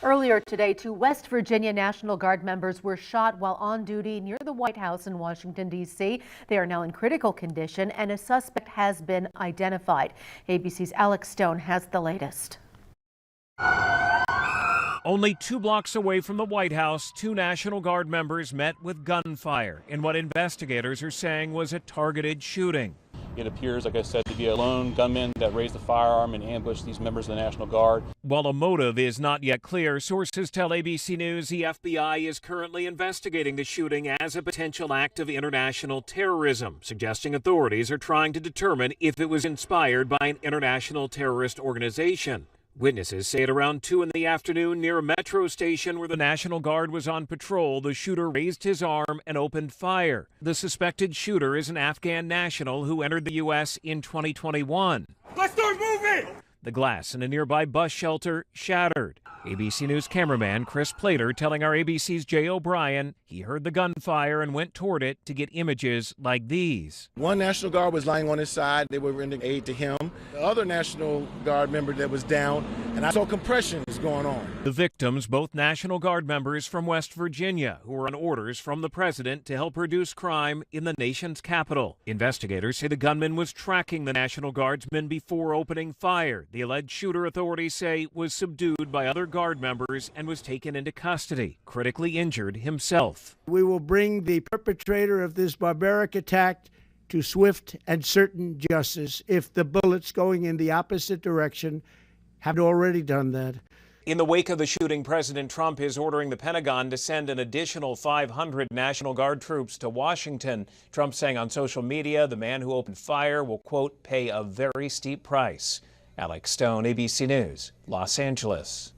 Earlier today, two West Virginia National Guard members were shot while on duty near the White House in Washington, D.C. They are now in critical condition and a suspect has been identified. ABC's Alex Stone has the latest. Only 2 blocks away from the White House, 2 National Guard members met with gunfire in what investigators are saying was a targeted shooting. It appears, like I said, to be a lone gunman that raised a firearm and ambushed these members of the National Guard. While a motive is not yet clear, sources tell ABC News the FBI is currently investigating the shooting as a potential act of international terrorism, suggesting authorities are trying to determine if it was inspired by an international terrorist organization. Witnesses say at around 2 in the afternoon near a metro station where the National Guard was on patrol, the shooter raised his arm and opened fire. The suspected shooter is an Afghan national who entered the U.S. in 2021. Let's start moving! The glass in a nearby bus shelter shattered. ABC News cameraman Chris Plater telling our ABC's Jay O'Brien he heard the gunfire and went toward it to get images like these. One National Guard was lying on his side. They were rendering aid to him. The other National Guard member that was down, and I saw compressions going on. The victims, both National Guard members from West Virginia, who were on orders from the president to help reduce crime in the nation's capital. Investigators say the gunman was tracking the National Guardsmen before opening fire. The alleged shooter, authorities say, was subdued by other Guard members and was taken into custody, critically injured himself. We will bring the perpetrator of this barbaric attack to swift and certain justice if the bullets going in the opposite direction have already done that. In the wake of the shooting, President Trump is ordering the Pentagon to send an additional 500 National Guard troops to Washington. Trump saying on social media the man who opened fire will, quote, pay a very steep price. Alex Stone, ABC News, Los Angeles.